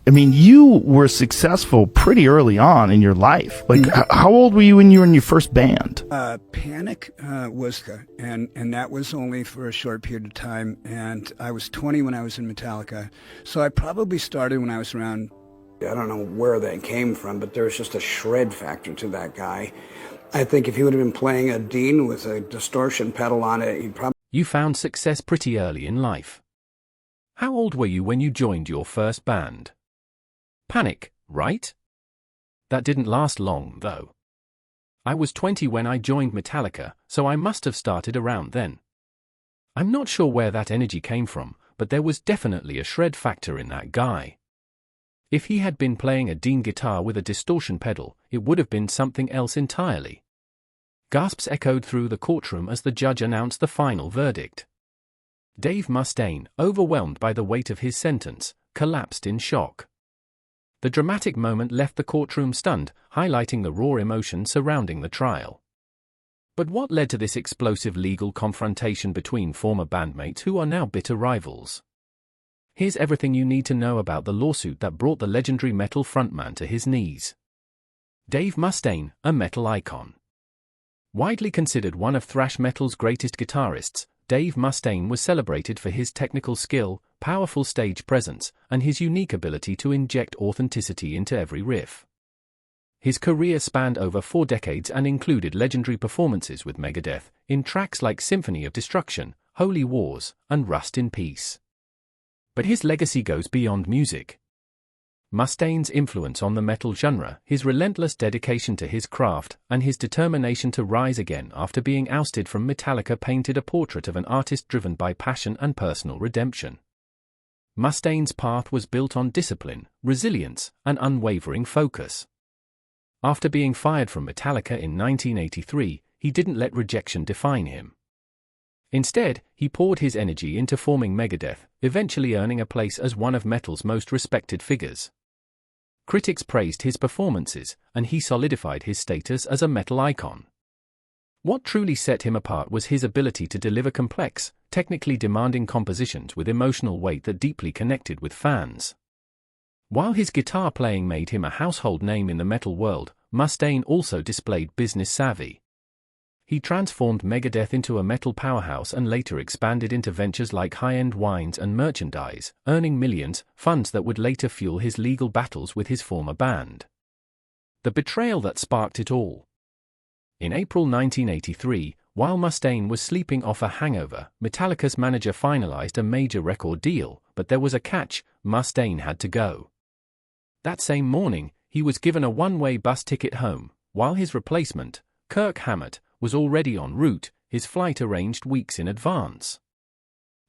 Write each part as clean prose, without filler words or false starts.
I mean, you were successful pretty early on in your life. Like, how old were you when you were in your first band? Panic was, and that was only for a short period of time. And I was 20 when I was in Metallica. So I probably started when I was around, I don't know where that came from, but there was just a shred factor to that guy. I think if he would have been playing a Dean with a distortion pedal on it, he'd probably... You found success pretty early in life. How old were you when you joined your first band? Panic, right? That didn't last long, though. I was 20 when I joined Metallica, so I must have started around then. I'm not sure where that energy came from, but there was definitely a shred factor in that guy. If he had been playing a Dean guitar with a distortion pedal, it would have been something else entirely. Gasps echoed through the courtroom as the judge announced the final verdict. Dave Mustaine, overwhelmed by the weight of his sentence, collapsed in shock. The dramatic moment left the courtroom stunned, highlighting the raw emotion surrounding the trial. But what led to this explosive legal confrontation between former bandmates who are now bitter rivals? Here's everything you need to know about the lawsuit that brought the legendary metal frontman to his knees. Dave Mustaine, a metal icon. Widely considered one of thrash metal's greatest guitarists, Dave Mustaine was celebrated for his technical skill, powerful stage presence, and his unique ability to inject authenticity into every riff. His career spanned over 4 decades and included legendary performances with Megadeth in tracks like Symphony of Destruction, Holy Wars, and Rust in Peace. But his legacy goes beyond music. Mustaine's influence on the metal genre, his relentless dedication to his craft, and his determination to rise again after being ousted from Metallica painted a portrait of an artist driven by passion and personal redemption. Mustaine's path was built on discipline, resilience, and unwavering focus. After being fired from Metallica in 1983, he didn't let rejection define him. Instead, he poured his energy into forming Megadeth, eventually earning a place as one of metal's most respected figures. Critics praised his performances, and he solidified his status as a metal icon. What truly set him apart was his ability to deliver complex, technically demanding compositions with emotional weight that deeply connected with fans. While his guitar playing made him a household name in the metal world, Mustaine also displayed business savvy. He transformed Megadeth into a metal powerhouse and later expanded into ventures like high-end wines and merchandise, earning millions, funds that would later fuel his legal battles with his former band. The betrayal that sparked it all. In April 1983, while Mustaine was sleeping off a hangover, Metallica's manager finalized a major record deal, but there was a catch: Mustaine had to go. That same morning, he was given a one-way bus ticket home, while his replacement, Kirk Hammett, was already en route, his flight arranged weeks in advance.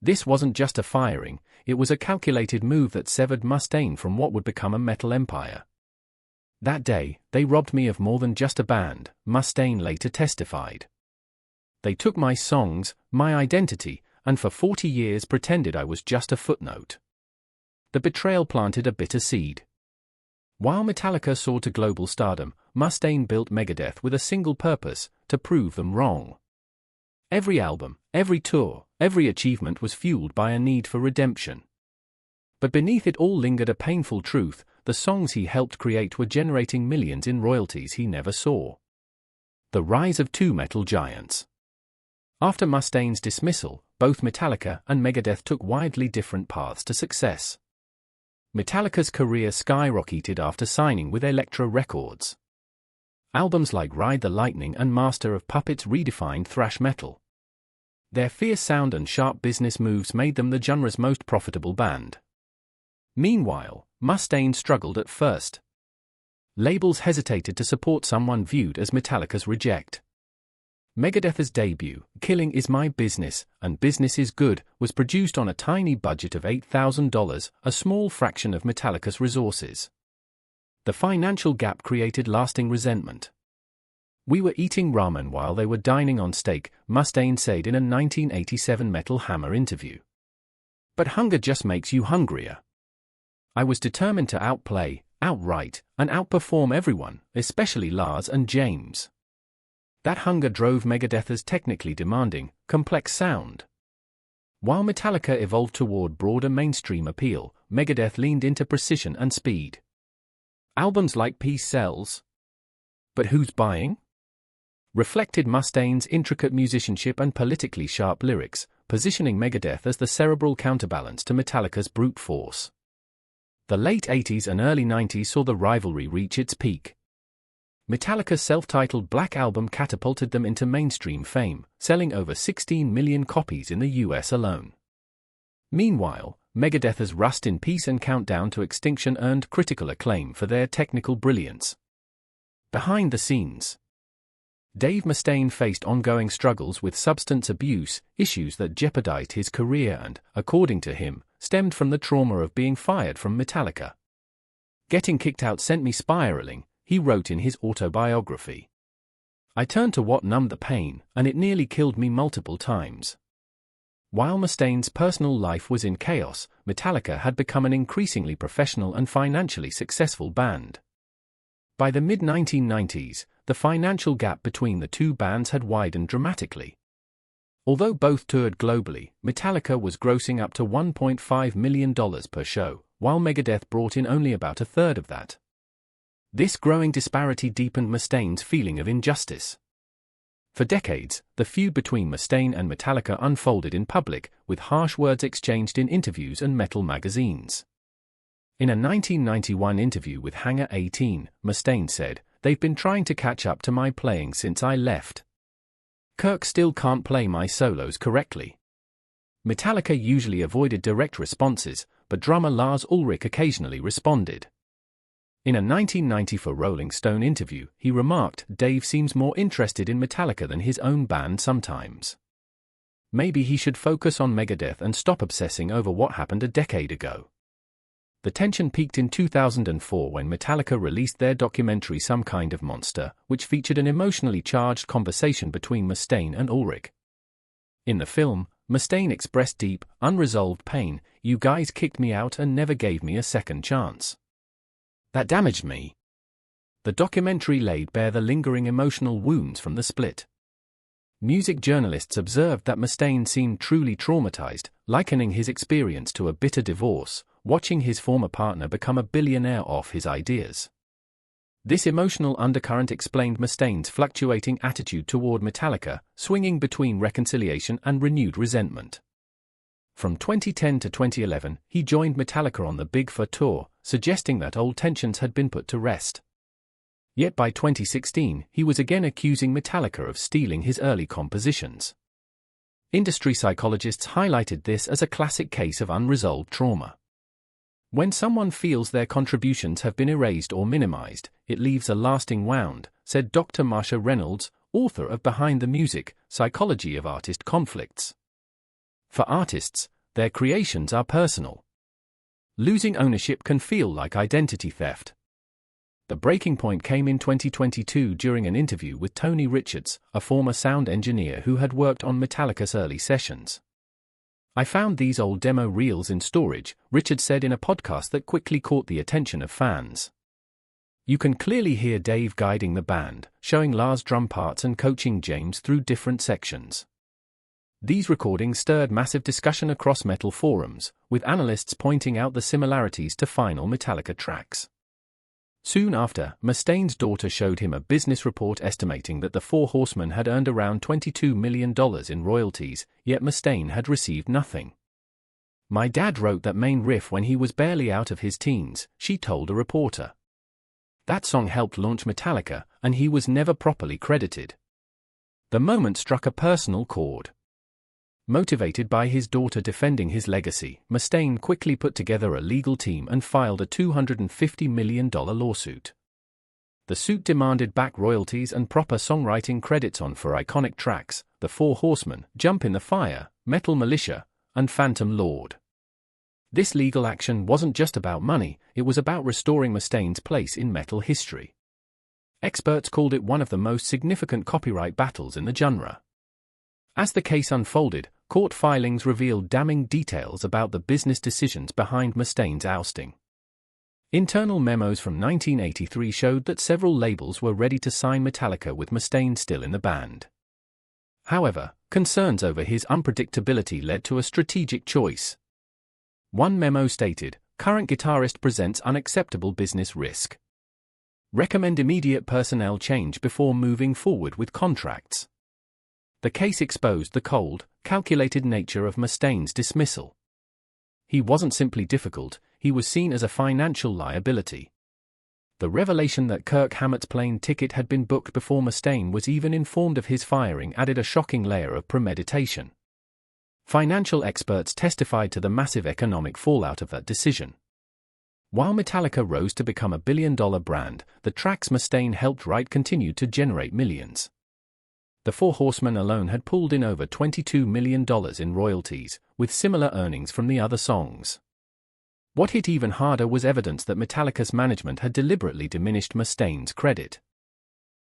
This wasn't just a firing, it was a calculated move that severed Mustaine from what would become a metal empire. That day, they robbed me of more than just a band, Mustaine later testified. They took my songs, my identity, and for 40 years pretended I was just a footnote. The betrayal planted a bitter seed. While Metallica soared to global stardom, Mustaine built Megadeth with a single purpose: to prove them wrong. Every album, every tour, every achievement was fueled by a need for redemption. But beneath it all lingered a painful truth: the songs he helped create were generating millions in royalties he never saw. The rise of two metal giants. After Mustaine's dismissal, both Metallica and Megadeth took widely different paths to success. Metallica's career skyrocketed after signing with Elektra Records. Albums like Ride the Lightning and Master of Puppets redefined thrash metal. Their fierce sound and sharp business moves made them the genre's most profitable band. Meanwhile, Mustaine struggled at first. Labels hesitated to support someone viewed as Metallica's reject. Megadeth's debut, Killing Is My Business, and Business Is Good, was produced on a tiny budget of $8,000, a small fraction of Metallica's resources. The financial gap created lasting resentment. "We were eating ramen while they were dining on steak," Mustaine said in a 1987 Metal Hammer interview. "But hunger just makes you hungrier. I was determined to outplay, outwrite, and outperform everyone, especially Lars and James. That hunger drove Megadeth's technically demanding, complex sound." While Metallica evolved toward broader mainstream appeal, Megadeth leaned into precision and speed. Albums like Peace sells. But who's buying? Reflected Mustaine's intricate musicianship and politically sharp lyrics, positioning Megadeth as the cerebral counterbalance to Metallica's brute force. The late 80s and early 90s saw the rivalry reach its peak. Metallica's self-titled Black Album catapulted them into mainstream fame, selling over 16 million copies in the US alone. Meanwhile, Megadeth's Rust in Peace and Countdown to Extinction earned critical acclaim for their technical brilliance. Behind the scenes, Dave Mustaine faced ongoing struggles with substance abuse, issues that jeopardized his career and, according to him, stemmed from the trauma of being fired from Metallica. "Getting kicked out sent me spiraling," he wrote in his autobiography. "I turned to what numbed the pain, and it nearly killed me multiple times." While Mustaine's personal life was in chaos, Metallica had become an increasingly professional and financially successful band. By the mid-1990s, the financial gap between the two bands had widened dramatically. Although both toured globally, Metallica was grossing up to $1.5 million per show, while Megadeth brought in only about a third of that. This growing disparity deepened Mustaine's feeling of injustice. For decades, the feud between Mustaine and Metallica unfolded in public, with harsh words exchanged in interviews and metal magazines. In a 1991 interview with Hangar 18, Mustaine said, "They've been trying to catch up to my playing since I left. Kirk still can't play my solos correctly." Metallica usually avoided direct responses, but drummer Lars Ulrich occasionally responded. In a 1994 Rolling Stone interview, he remarked, "Dave seems more interested in Metallica than his own band sometimes. Maybe he should focus on Megadeth and stop obsessing over what happened a decade ago." The tension peaked in 2004 when Metallica released their documentary Some Kind of Monster, which featured an emotionally charged conversation between Mustaine and Ulrich. In the film, Mustaine expressed deep, unresolved pain. "You guys kicked me out and never gave me a second chance. That damaged me." The documentary laid bare the lingering emotional wounds from the split. Music journalists observed that Mustaine seemed truly traumatized, likening his experience to a bitter divorce, watching his former partner become a billionaire off his ideas. This emotional undercurrent explained Mustaine's fluctuating attitude toward Metallica, swinging between reconciliation and renewed resentment. From 2010 to 2011, he joined Metallica on the Big Four tour, suggesting that old tensions had been put to rest. Yet by 2016, he was again accusing Metallica of stealing his early compositions. Industry psychologists highlighted this as a classic case of unresolved trauma. When someone feels their contributions have been erased or minimized, it leaves a lasting wound, said Dr. Marsha Reynolds, author of Behind the Music, Psychology of Artist Conflicts. For artists, their creations are personal. Losing ownership can feel like identity theft. The breaking point came in 2022 during an interview with Tony Richards, a former sound engineer who had worked on Metallica's early sessions. "I found these old demo reels in storage," Richards said in a podcast that quickly caught the attention of fans. "You can clearly hear Dave guiding the band, showing Lars drum parts and coaching James through different sections." These recordings stirred massive discussion across metal forums, with analysts pointing out the similarities to final Metallica tracks. Soon after, Mustaine's daughter showed him a business report estimating that the Four Horsemen had earned around $22 million in royalties, yet Mustaine had received nothing. "My dad wrote that main riff when he was barely out of his teens," she told a reporter. "That song helped launch Metallica, and he was never properly credited." The moment struck a personal chord. Motivated by his daughter defending his legacy, Mustaine quickly put together a legal team and filed a $250 million lawsuit. The suit demanded back royalties and proper songwriting credits on four iconic tracks: The Four Horsemen, Jump in the Fire, Metal Militia, and Phantom Lord. This legal action wasn't just about money, it was about restoring Mustaine's place in metal history. Experts called it one of the most significant copyright battles in the genre. As the case unfolded, court filings revealed damning details about the business decisions behind Mustaine's ousting. Internal memos from 1983 showed that several labels were ready to sign Metallica with Mustaine still in the band. However, concerns over his unpredictability led to a strategic choice. One memo stated, current guitarist presents unacceptable business risk. Recommend immediate personnel change before moving forward with contracts. The case exposed the cold, calculated nature of Mustaine's dismissal. He wasn't simply difficult, he was seen as a financial liability. The revelation that Kirk Hammett's plane ticket had been booked before Mustaine was even informed of his firing added a shocking layer of premeditation. Financial experts testified to the massive economic fallout of that decision. While Metallica rose to become a billion-dollar brand, the tracks Mustaine helped write continued to generate millions. The Four Horsemen alone had pulled in over $22 million in royalties, with similar earnings from the other songs. What hit even harder was evidence that Metallica's management had deliberately diminished Mustaine's credit.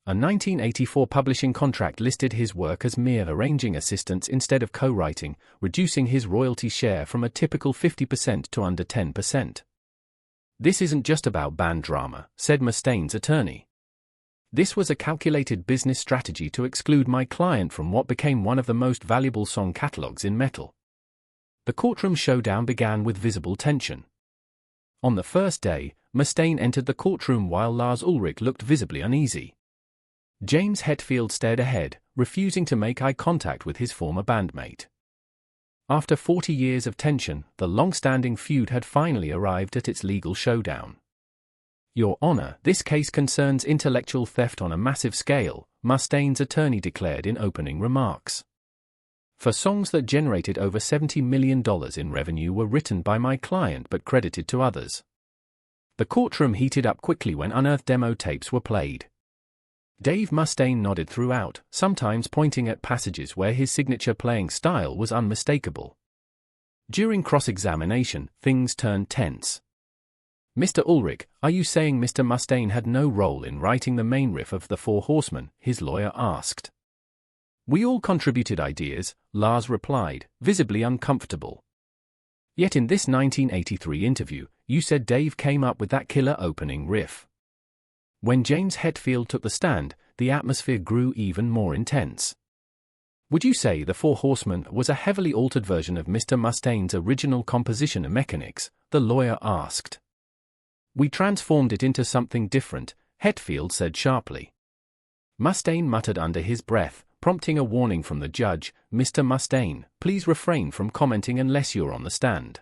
A 1984 publishing contract listed his work as mere arranging assistance instead of co-writing, reducing his royalty share from a typical 50% to under 10%. "This isn't just about band drama," said Mustaine's attorney. "This was a calculated business strategy to exclude my client from what became one of the most valuable song catalogs in metal." The courtroom showdown began with visible tension. On the first day, Mustaine entered the courtroom while Lars Ulrich looked visibly uneasy. James Hetfield stared ahead, refusing to make eye contact with his former bandmate. After 40 years of tension, the long-standing feud had finally arrived at its legal showdown. "Your Honor, this case concerns intellectual theft on a massive scale," Mustaine's attorney declared in opening remarks. "For songs that generated over $70 million in revenue were written by my client but credited to others." The courtroom heated up quickly when unearthed demo tapes were played. Dave Mustaine nodded throughout, sometimes pointing at passages where his signature playing style was unmistakable. During cross-examination, things turned tense. "Mr. Ulrich, are you saying Mr. Mustaine had no role in writing the main riff of The Four Horsemen?" his lawyer asked. "We all contributed ideas," Lars replied, visibly uncomfortable. "Yet in this 1983 interview, you said Dave came up with that killer opening riff." When James Hetfield took the stand, the atmosphere grew even more intense. "Would you say The Four Horsemen was a heavily altered version of Mr. Mustaine's original composition and mechanics?" the lawyer asked. "We transformed it into something different," Hetfield said sharply. Mustaine muttered under his breath, prompting a warning from the judge, "Mr. Mustaine, please refrain from commenting unless you're on the stand."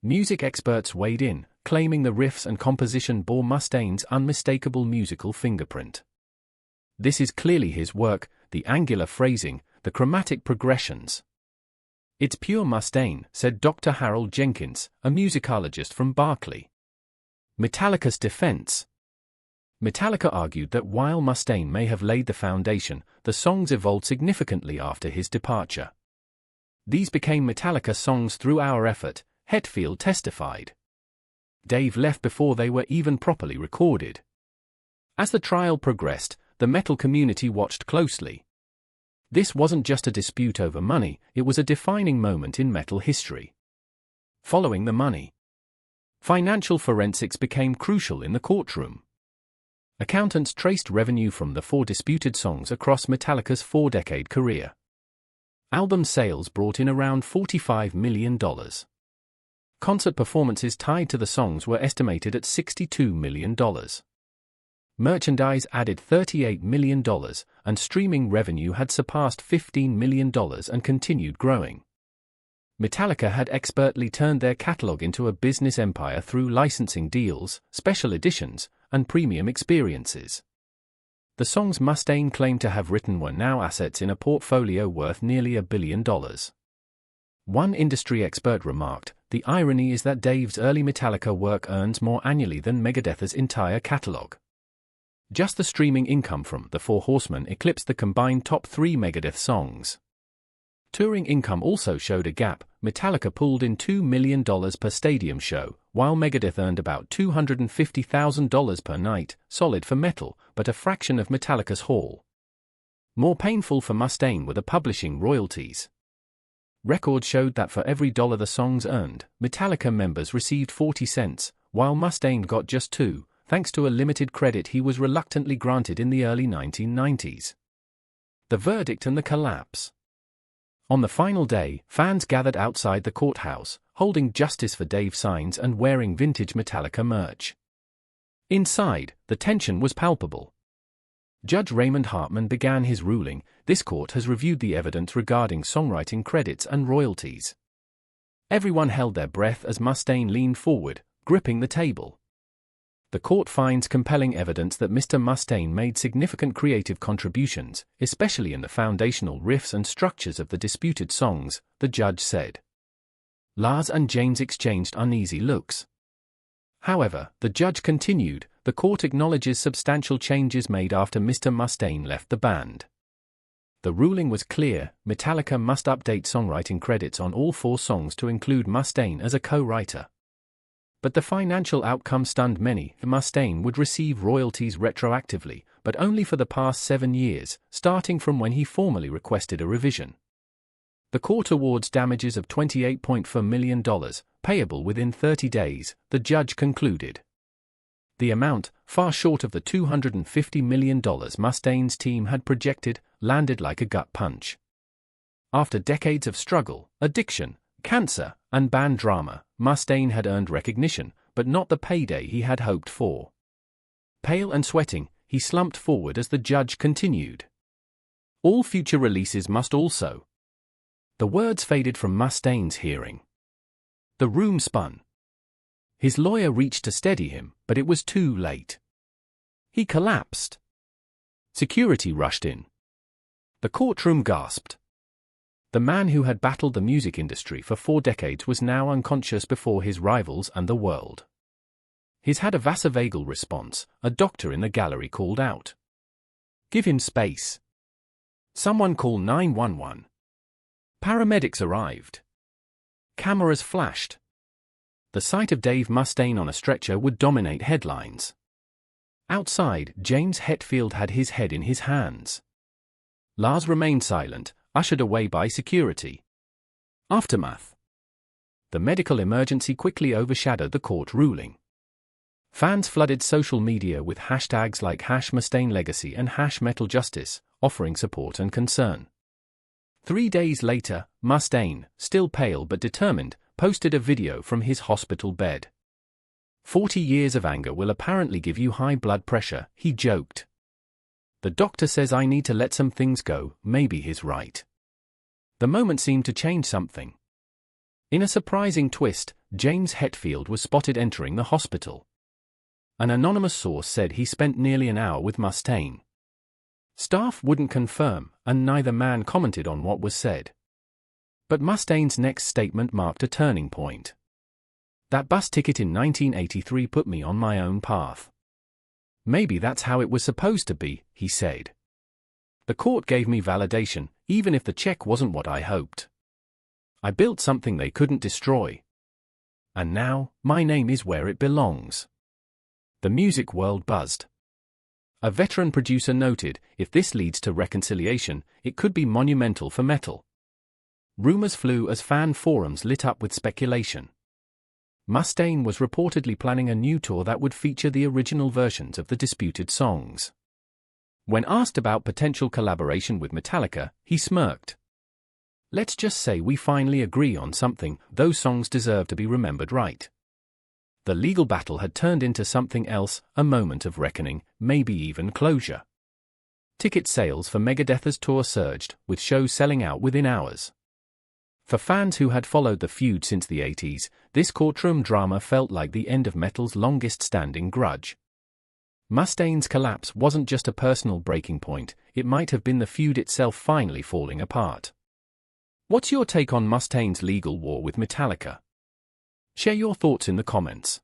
Music experts weighed in, claiming the riffs and composition bore Mustaine's unmistakable musical fingerprint. "This is clearly his work, the angular phrasing, the chromatic progressions. It's pure Mustaine," said Dr. Harold Jenkins, a musicologist from Berkeley. Metallica's defense. Metallica argued that while Mustaine may have laid the foundation, the songs evolved significantly after his departure. "These became Metallica songs through our effort," Hetfield testified. "Dave left before they were even properly recorded." As the trial progressed, the metal community watched closely. This wasn't just a dispute over money, it was a defining moment in metal history. Following the money, financial forensics became crucial in the courtroom. Accountants traced revenue from the four disputed songs across Metallica's four-decade career. Album sales brought in around $45 million. Concert performances tied to the songs were estimated at $62 million. Merchandise added $38 million, and streaming revenue had surpassed $15 million and continued growing. Metallica had expertly turned their catalog into a business empire through licensing deals, special editions, and premium experiences. The songs Mustaine claimed to have written were now assets in a portfolio worth nearly $1 billion. One industry expert remarked, "The irony is that Dave's early Metallica work earns more annually than Megadeth's entire catalog." Just the streaming income from The Four Horsemen eclipsed the combined top 3 Megadeth songs. Touring income also showed a gap. Metallica pulled in $2 million per stadium show, while Megadeth earned about $250,000 per night, solid for metal, but a fraction of Metallica's haul. More painful for Mustaine were the publishing royalties. Records showed that for every dollar the songs earned, Metallica members received 40 cents, while Mustaine got just 2, thanks to a limited credit he was reluctantly granted in the early 1990s. The verdict and the collapse. On the final day, fans gathered outside the courthouse, holding Justice for Dave signs and wearing vintage Metallica merch. Inside, the tension was palpable. Judge Raymond Hartman began his ruling. This court has reviewed the evidence regarding songwriting credits and royalties. Everyone held their breath as Mustaine leaned forward, gripping the table. The court finds compelling evidence that Mr. Mustaine made significant creative contributions, especially in the foundational riffs and structures of the disputed songs, the judge said. Lars and James exchanged uneasy looks. However, the judge continued, the court acknowledges substantial changes made after Mr. Mustaine left the band. The ruling was clear, Metallica must update songwriting credits on all 4 songs to include Mustaine as a co-writer. But the financial outcome stunned many. Mustaine would receive royalties retroactively, but only for the past 7 years, starting from when he formally requested a revision. The court awards damages of $28.4 million, payable within 30 days, the judge concluded. The amount, far short of the $250 million Mustaine's team had projected, landed like a gut punch. After decades of struggle, addiction, cancer, and band drama, Mustaine had earned recognition, but not the payday he had hoped for. Pale and sweating, he slumped forward as the judge continued. All future releases must also. The words faded from Mustaine's hearing. The room spun. His lawyer reached to steady him, but it was too late. He collapsed. Security rushed in. The courtroom gasped. The man who had battled the music industry for 4 decades was now unconscious before his rivals and the world. He's had a vasovagal response, a doctor in the gallery called out. Give him space. Someone call 911. Paramedics arrived. Cameras flashed. The sight of Dave Mustaine on a stretcher would dominate headlines. Outside, James Hetfield had his head in his hands. Lars remained silent, ushered away by security. Aftermath. The medical emergency quickly overshadowed the court ruling. Fans flooded social media with hashtags like #MustaineLegacy and #MetalJustice, offering support and concern. 3 days later, Mustaine, still pale but determined, posted a video from his hospital bed. 40 years of anger will apparently give you high blood pressure, he joked. The doctor says I need to let some things go, maybe he's right. The moment seemed to change something. In a surprising twist, James Hetfield was spotted entering the hospital. An anonymous source said he spent nearly an hour with Mustaine. Staff wouldn't confirm, and neither man commented on what was said. But Mustaine's next statement marked a turning point. That bus ticket in 1983 put me on my own path. Maybe that's how it was supposed to be, he said. The court gave me validation, even if the check wasn't what I hoped. I built something they couldn't destroy. And now, my name is where it belongs. The music world buzzed. A veteran producer noted, if this leads to reconciliation, it could be monumental for metal. Rumors flew as fan forums lit up with speculation. Mustaine was reportedly planning a new tour that would feature the original versions of the disputed songs. When asked about potential collaboration with Metallica, he smirked. Let's just say we finally agree on something, those songs deserve to be remembered right. The legal battle had turned into something else, a moment of reckoning, maybe even closure. Ticket sales for Megadeth's tour surged, with shows selling out within hours. For fans who had followed the feud since the 80s, this courtroom drama felt like the end of metal's longest-standing grudge. Mustaine's collapse wasn't just a personal breaking point, it might have been the feud itself finally falling apart. What's your take on Mustaine's legal war with Metallica? Share your thoughts in the comments.